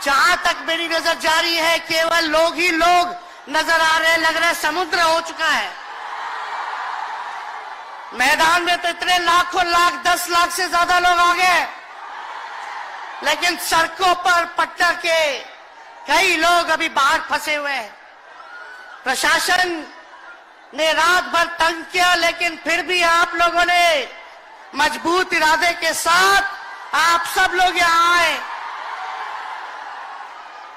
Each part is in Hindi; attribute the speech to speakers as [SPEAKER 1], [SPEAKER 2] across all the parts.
[SPEAKER 1] जहां तक मेरी नजर जा रही है केवल लोग ही लोग नजर आ रहे हैं, लग रहा है समुद्र हो चुका है। मैदान में तो इतने लाखों लाख 10 लाख से ज्यादा लोग आ गए, लेकिन सड़कों पर पटना के कई लोग अभी बाहर फंसे हुए हैं। प्रशासन ने रात भर तंग किया, लेकिन फिर भी आप लोगों ने मजबूत इरादे के साथ आप सब लोग यहां आए,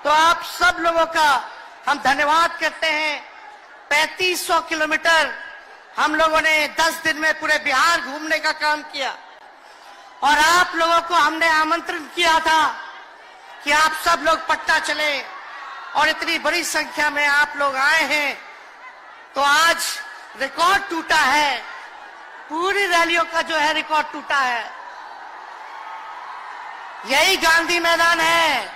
[SPEAKER 1] तो आप सब लोगों का हम धन्यवाद करते हैं। 3500 किलोमीटर हम लोगों ने 10 दिन में पूरे बिहार घूमने का काम किया, और आप लोगों को हमने आमंत्रण किया था कि आप सब लोग पटना चले, और इतनी बड़ी संख्या में आप लोग आए हैं, तो आज रिकॉर्ड टूटा है। पूरी रैलियों का जो है रिकॉर्ड टूटा है। यही गांधी मैदान है।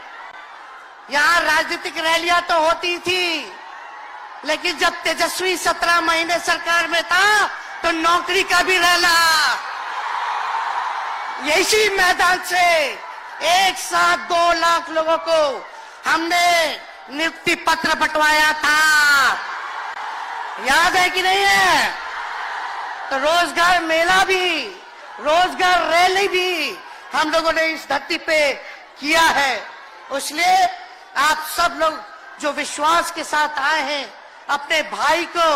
[SPEAKER 1] यहां राजनीतिक रैलियां तो होती थी, लेकिन जब तेजस्वी 17 महीने सरकार में था तो नौकरी का भी रैला यही मैदान से एक साथ 2 लाख लोगों को हमने नियुक्ति पत्र बंटवाया था। याद है कि नहीं है? तो रोजगार मेला भी, रोजगार रैली भी हम लोगों ने इस धरती पे किया है। इसलिए आप सब लोग जो विश्वास के साथ आए हैं अपने भाई को,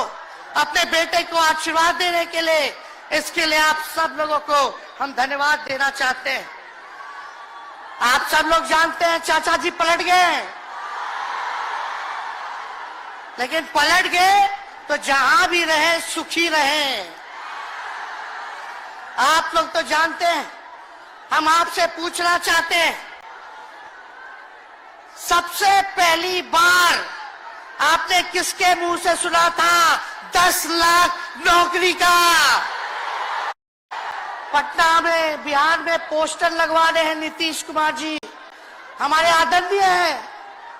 [SPEAKER 1] अपने बेटे को आशीर्वाद देने के लिए, इसके लिए आप सब लोगों को हम धन्यवाद देना चाहते हैं। आप सब लोग जानते हैं चाचा जी पलट गए, लेकिन पलट गए तो जहां भी रहे सुखी रहे। आप लोग तो जानते हैं, हम आपसे पूछना चाहते हैं, सबसे पहली बार आपने किसके मुंह से सुना था 10 लाख नौकरी का? पटना में, बिहार में पोस्टर लगवा रहे हैं नीतीश कुमार जी। हमारे आदरणीय हैं,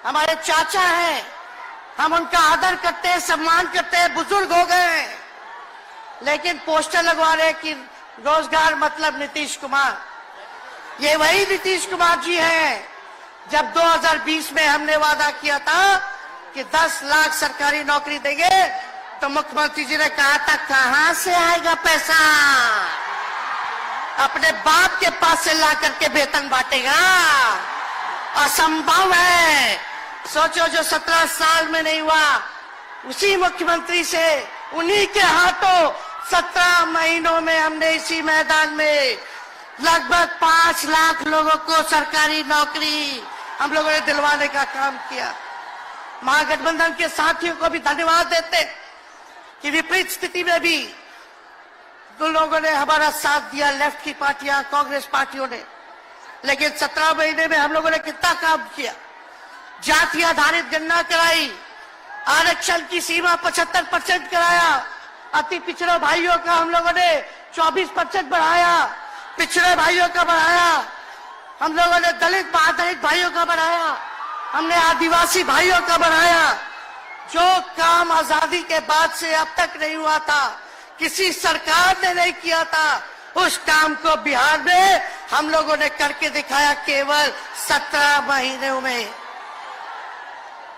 [SPEAKER 1] हमारे चाचा हैं, हम उनका आदर करते हैं, सम्मान करते हैं, बुजुर्ग हो गए, लेकिन पोस्टर लगवा रहे हैं कि रोजगार मतलब नीतीश कुमार। ये वही नीतीश कुमार जी हैं जब 2020 में हमने वादा किया था कि 10 लाख सरकारी नौकरी देंगे, तो मुख्यमंत्री जी ने कहा था कहां से आएगा पैसा? अपने बाप के पास से ला करके वेतन बांटेगा? असंभव है। सोचो, जो 17 साल में नहीं हुआ, उसी मुख्यमंत्री से, उन्हीं के हाथों 17 महीनों में हमने इसी मैदान में लगभग 5 लाख लोगों को सरकारी नौकरी हम लोगों ने दिलवाने का काम किया। महागठबंधन के साथियों को भी धन्यवाद देते कि विपरीत स्थिति में भी उन लोगों ने हमारा साथ दिया, लेफ्ट की पार्टियां, कांग्रेस पार्टियों ने। लेकिन 17 महीने में हम लोगों ने कितना काम किया? जाति आधारित गणना कराई, आरक्षण की सीमा 75% कराया, अति पिछड़े भाइयों का हम लोगों ने 24% बढ़ाया, पिछड़े भाइयों का बढ़ाया, हम लोगों ने दलित महादलित भाइयों का बढ़ाया, हमने आदिवासी भाइयों का बढ़ाया। जो काम आजादी के बाद से अब तक नहीं हुआ था, किसी सरकार ने नहीं किया था, उस काम को बिहार में हम लोगों ने करके दिखाया केवल 17 महीनों में।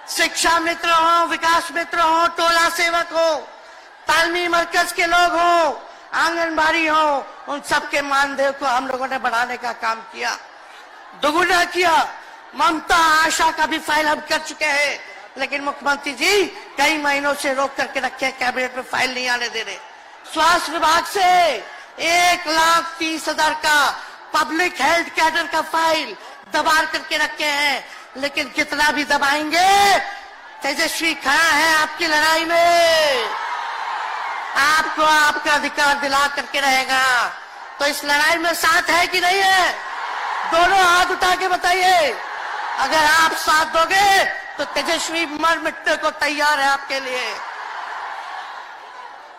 [SPEAKER 1] शिक्षा मित्र हो, विकास मित्र हो, टोला सेवक हो, तालमी मरकज के लोग हो, आंगनबाड़ी हो, उन सबके मानदेय को हम लोगों ने बढ़ाने का काम किया, दोगुना किया। ममता आशा का भी फाइल हम कर चुके हैं, लेकिन मुख्यमंत्री जी कई महीनों से रोक करके रखे, कैबिनेट में फाइल नहीं आने दे रहे। स्वास्थ्य विभाग से 1,30,000 का पब्लिक हेल्थ कैडर का फाइल दबा करके रखे हैं, लेकिन कितना भी दबाएंगे, तेजस्वी खड़ा है आपकी लड़ाई में, आपको आपका अधिकार दिला करके रहेगा। तो इस लड़ाई में साथ है कि नहीं है? दोनों हाथ उठा के बताइए। अगर आप साथ दोगे तो तेजस्वी मर मिटने को तैयार है आपके लिए।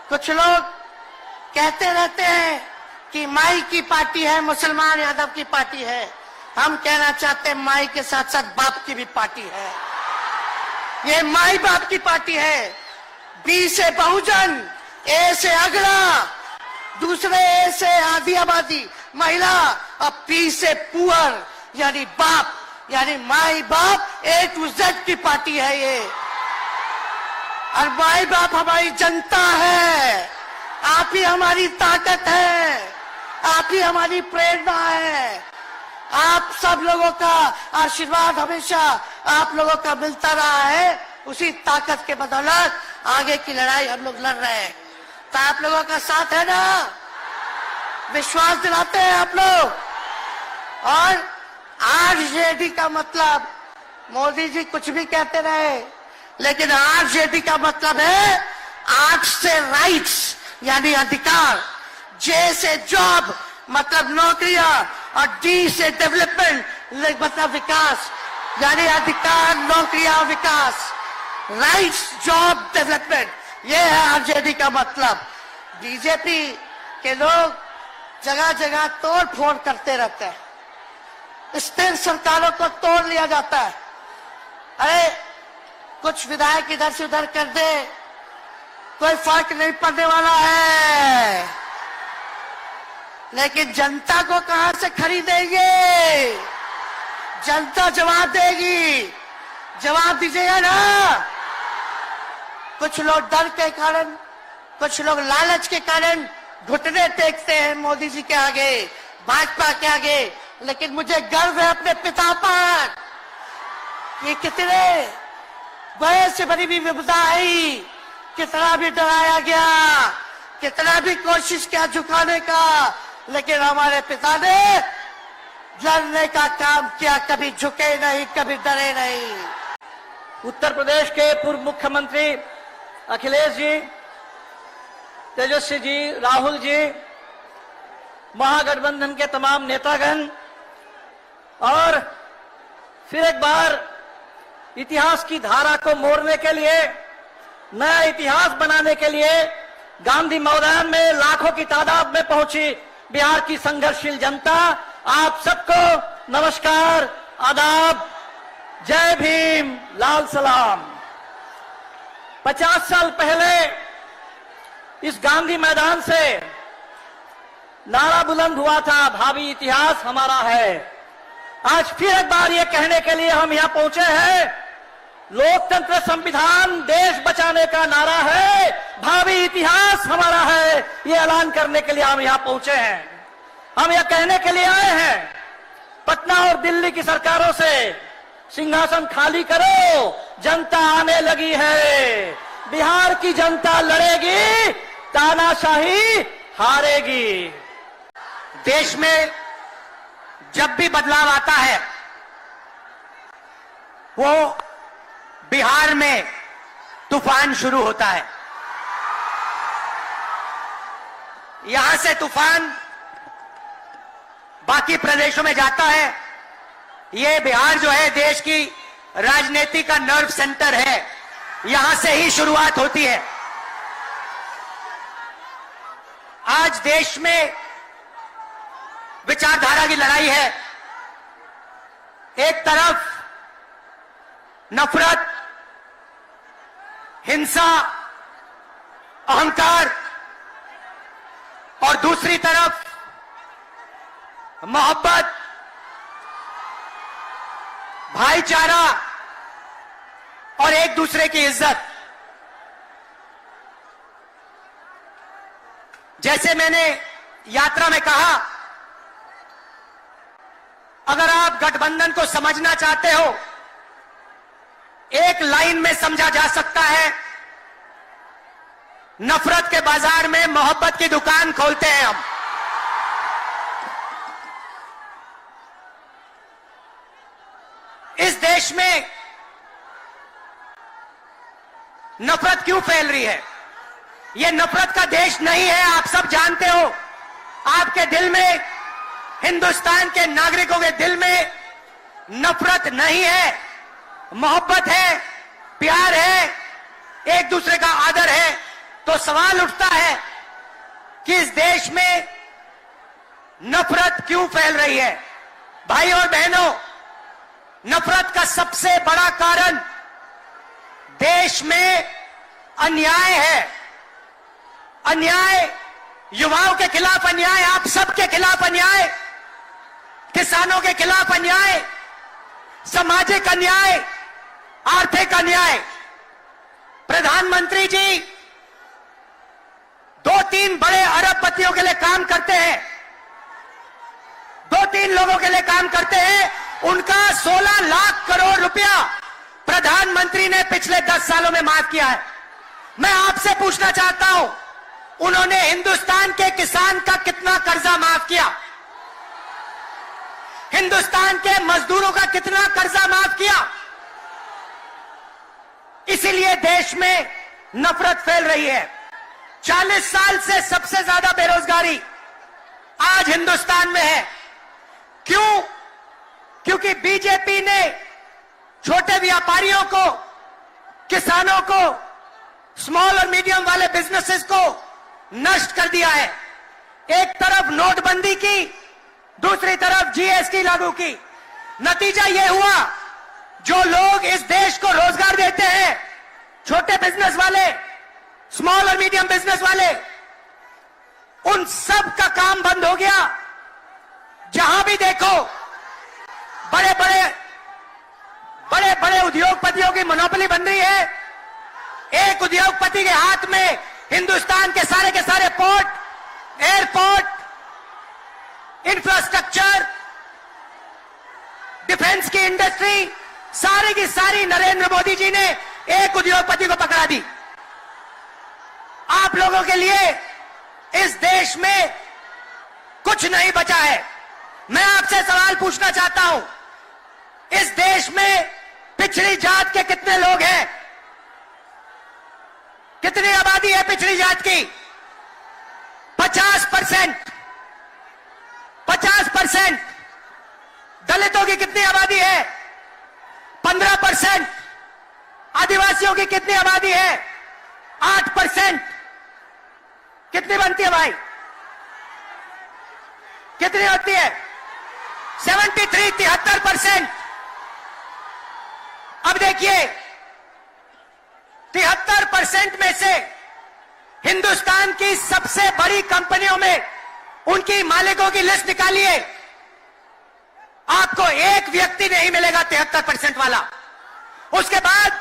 [SPEAKER 1] कुछ लोग कहते रहते हैं कि माई की पार्टी है, मुसलमान यादव की पार्टी है। हम कहना चाहते हैं माई के साथ साथ बाप की भी पार्टी है। ये माई बाप की पार्टी है। बी से बहुजन, ए से अगड़ा, दूसरे ए से आधी आबादी महिला, और पी से पुअर यानी बाप। यानी माई बाप ए टू जेड की पार्टी है ये, और माई बाप हमारी जनता है। आप ही हमारी ताकत है, आप ही हमारी प्रेरणा है। आप सब लोगों का आशीर्वाद हमेशा आप लोगों का मिलता रहा है। उसी ताकत के बदौलत आगे की लड़ाई हम लोग लड़ रहे हैं। तो आप लोगों का साथ है ना, विश्वास दिलाते हैं आप लोग। और आरजेडी का मतलब, मोदी जी कुछ भी कहते रहे, लेकिन आरजेडी का मतलब है आर्ट से राइट्स यानी अधिकार, जे से जॉब मतलब नौकरियां, और डी से डेवलपमेंट मतलब विकास, यानी अधिकार, नौकरियां, विकास, राइट्स, जॉब, डेवलपमेंट, ये है आरजेडी का मतलब। बीजेपी के लोग जगह जगह तोड़ फोड़ करते रहते हैं, स्थिर सरकारों को तोड़ लिया जाता है। अरे कुछ विधायक इधर से उधर कर दे, कोई फर्क नहीं पड़ने वाला है, लेकिन जनता को कहां से खरीदेंगे? जनता जवाब देगी, जवाब दीजिएगा ना। कुछ लोग डर के कारण, कुछ लोग लालच के कारण घुटने टेकते हैं मोदी जी के आगे, भाजपा के आगे, लेकिन मुझे गर्व है अपने पिता पर कि कितने बड़े से बड़ी भी विपदा आई, कितना भी डराया गया, कितना भी कोशिश किया झुकाने का, लेकिन हमारे पिता ने लड़ने का काम किया, कभी झुके नहीं, कभी डरे नहीं।
[SPEAKER 2] उत्तर प्रदेश के पूर्व मुख्यमंत्री अखिलेश जी, तेजस्वी जी, राहुल जी, महागठबंधन के तमाम नेतागण, और फिर एक बार इतिहास की धारा को मोड़ने के लिए, नया इतिहास बनाने के लिए गांधी मैदान में लाखों की तादाद में पहुंची बिहार की संघर्षशील जनता, आप सबको नमस्कार, आदाब, जय भीम, लाल सलाम। 50 साल पहले इस गांधी मैदान से नारा बुलंद हुआ था, भावी इतिहास हमारा है। आज फिर एक बार ये कहने के लिए हम यहां पहुंचे हैं, लोकतंत्र, संविधान, देश बचाने का नारा है, भावी इतिहास हमारा है, ये ऐलान करने के लिए हम यहां पहुंचे हैं। हम यह कहने के लिए आए हैं, पटना और दिल्ली की सरकारों से सिंहासन खाली करो, जनता आने लगी है, बिहार की जनता लड़ेगी, तानाशाही हारेगी।
[SPEAKER 3] देश में जब भी बदलाव आता है, वो बिहार में तूफान शुरू होता है। यहां से तूफान बाकी प्रदेशों में जाता है। ये बिहार जो है देश की राजनीति का नर्व सेंटर है, यहां से ही शुरुआत होती है। आज देश में विचारधारा की लड़ाई है। एक तरफ नफरत, हिंसा, अहंकार, और दूसरी तरफ मोहब्बत, भाईचारा और एक दूसरे की इज्जत। जैसे मैंने यात्रा में कहा, अगर आप गठबंधन को समझना चाहते हो, एक लाइन में समझा जा सकता है, नफरत के बाजार में मोहब्बत की दुकान खोलते हैं हम। इस देश में नफरत क्यों फैल रही है? यह नफरत का देश नहीं है, आप सब जानते हो। आपके दिल में, हिंदुस्तान के नागरिकों के दिल में नफरत नहीं है, मोहब्बत है, प्यार है, एक दूसरे का आदर है। तो सवाल उठता है कि इस देश में नफरत क्यों फैल रही है? भाई और बहनों, नफरत का सबसे बड़ा कारण देश में अन्याय है। अन्याय, युवाओं के खिलाफ अन्याय, आप सबके खिलाफ अन्याय, किसानों के खिलाफ अन्याय, सामाजिक अन्याय, आर्थिक अन्याय। प्रधानमंत्री जी 2-3 बड़े अरबपतियों के लिए काम करते हैं, 2-3 लोगों के लिए काम करते हैं। उनका 16 लाख करोड़ रुपया प्रधानमंत्री ने पिछले 10 सालों में माफ किया है। मैं आपसे पूछना चाहता हूं, उन्होंने हिंदुस्तान के किसान का कितना कर्जा माफ किया? हिंदुस्तान के मजदूरों का कितना कर्जा माफ किया? इसीलिए देश में नफरत फैल रही है। 40 साल से सबसे ज्यादा बेरोजगारी आज हिंदुस्तान में है। क्यों? क्योंकि बीजेपी ने छोटे व्यापारियों को, किसानों को, स्मॉल और मीडियम वाले बिजनेसेस को नष्ट कर दिया है। एक तरफ नोटबंदी की, दूसरी तरफ जीएसटी लागू की। नतीजा यह हुआ, जो लोग इस देश को रोजगार देते हैं, छोटे बिजनेस वाले, स्मॉल और मीडियम बिजनेस वाले, उन सब का काम बंद हो गया। जहां भी देखो बड़े बड़े उद्योगपतियों की मोनोपोली बन रही है। एक उद्योगपति के हाथ में हिंदुस्तान के सारे पोर्ट, एयरपोर्ट, इंफ्रास्ट्रक्चर, डिफेंस की इंडस्ट्री, सारी की सारी नरेंद्र मोदी जी ने एक उद्योगपति को पकड़ा दी। आप लोगों के लिए इस देश में कुछ नहीं बचा है। मैं आपसे सवाल पूछना चाहता हूं, इस देश में पिछड़ी जात के कितने लोग हैं? कितनी आबादी है पिछड़ी जात की? 50%। 50%। दलितों की कितनी आबादी है? 15%। आदिवासियों की कितनी आबादी है? 8%। कितनी बनती है भाई? कितनी होती है? 73% अब देखिए, 73% में से हिंदुस्तान की सबसे बड़ी कंपनियों में उनकी मालिकों की लिस्ट निकालिए, आपको एक व्यक्ति नहीं मिलेगा 73% वाला। उसके बाद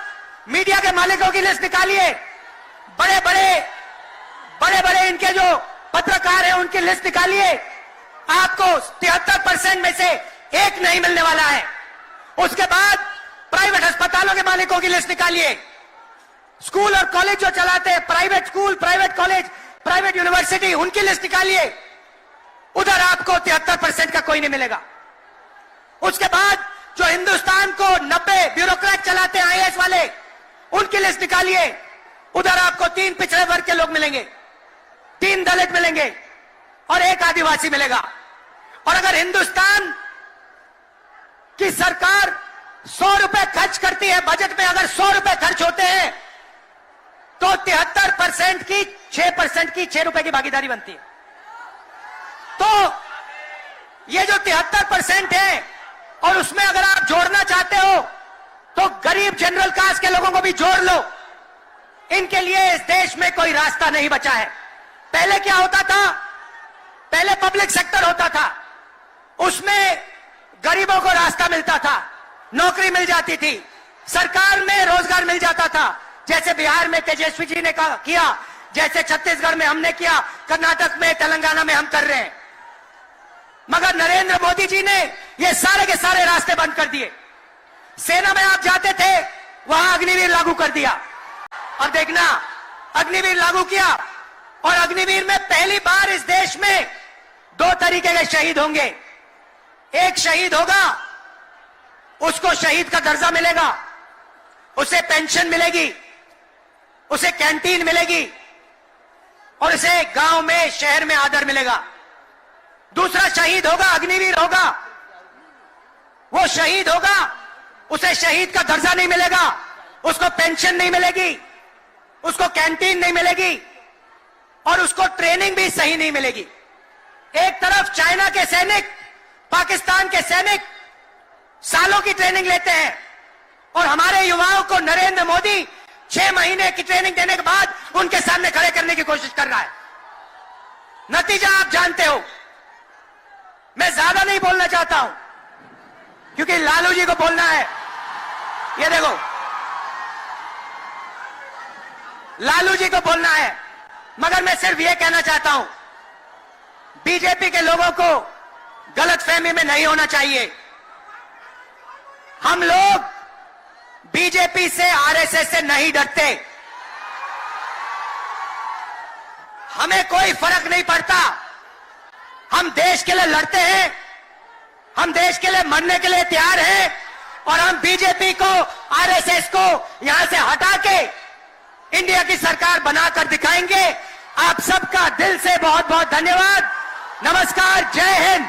[SPEAKER 3] मीडिया के मालिकों की लिस्ट निकालिए, बड़े बड़े इनके जो पत्रकार हैं उनकी लिस्ट निकालिए, आपको 73% में से एक नहीं मिलने वाला है। उसके बाद प्राइवेट अस्पतालों के मालिकों की लिस्ट निकालिए, स्कूल और कॉलेज जो चलाते हैं, private school, private college, private university, उनकी लिस्ट निकालिए, उधर आपको 73% का कोई नहीं मिलेगा। उसके बाद जो हिंदुस्तान को 90 ब्यूरोक्रेट चलाते हैं, आईएएस वाले, उनकी लिस्ट निकालिए, उधर आपको 3 पिछड़े वर्ग के लोग मिलेंगे, 3 दलित मिलेंगे और 1 आदिवासी मिलेगा। और अगर हिंदुस्तान की सरकार 100 रुपए खर्च करती है, बजट में अगर 100 रुपए खर्च होते हैं, तो 73% की 6% की 6 रुपए की भागीदारी बनती है। तो ये जो 73% है, और उसमें अगर आप जोड़ना चाहते हो तो गरीब जनरल कास्ट के लोगों को भी जोड़ लो। इनके लिए इस देश में कोई रास्ता नहीं बचा है। पहले क्या होता था? पहले पब्लिक सेक्टर होता था, उसमें गरीबों को रास्ता मिलता था, नौकरी मिल जाती थी, सरकार में रोजगार मिल जाता था, जैसे बिहार में तेजस्वी जी ने किया, जैसे छत्तीसगढ़ में हमने किया, कर्नाटक में, तेलंगाना में हम कर रहे हैं। मगर नरेंद्र मोदी जी ने ये सारे के सारे रास्ते बंद कर दिए। सेना में आप जाते थे, वहां अग्निवीर लागू कर दिया। और देखना, अग्निवीर लागू किया, और अग्निवीर में पहली बार इस देश में 2 तरीके के शहीद होंगे। एक शहीद होगा, उसको शहीद का दर्जा मिलेगा, उसे पेंशन मिलेगी, उसे कैंटीन मिलेगी, और उसे गांव में, शहर में आदर मिलेगा। दूसरा शहीद होगा, अग्निवीर होगा, वो शहीद होगा, उसे शहीद का दर्जा नहीं मिलेगा, उसको पेंशन नहीं मिलेगी, उसको कैंटीन नहीं मिलेगी, और उसको ट्रेनिंग भी सही नहीं मिलेगी। एक तरफ चाइना के सैनिक, पाकिस्तान के सैनिक सालों की ट्रेनिंग लेते हैं, और हमारे युवाओं को नरेंद्र मोदी 6 महीने की ट्रेनिंग देने के बाद उनके सामने खड़े करने की कोशिश कर रहा है। नतीजा आप जानते हो। मैं ज्यादा नहीं बोलना चाहता हूं। क्योंकि लालू जी को बोलना है। ये देखो, लालू जी को बोलना है। मगर मैं सिर्फ ये कहना चाहता हूं, बीजेपी के लोगों को गलतफहमी में नहीं होना चाहिए। हम लोग बीजेपी से, आरएसएस से नहीं डरते। हमें कोई फर्क नहीं पड़ता। हम देश के लिए लड़ते हैं, हम देश के लिए मरने के लिए तैयार हैं, और हम बीजेपी को, आरएसएस को यहां से हटा के इंडिया की सरकार बनाकर दिखाएंगे। आप सबका दिल से बहुत बहुत धन्यवाद। नमस्कार, जय हिंद।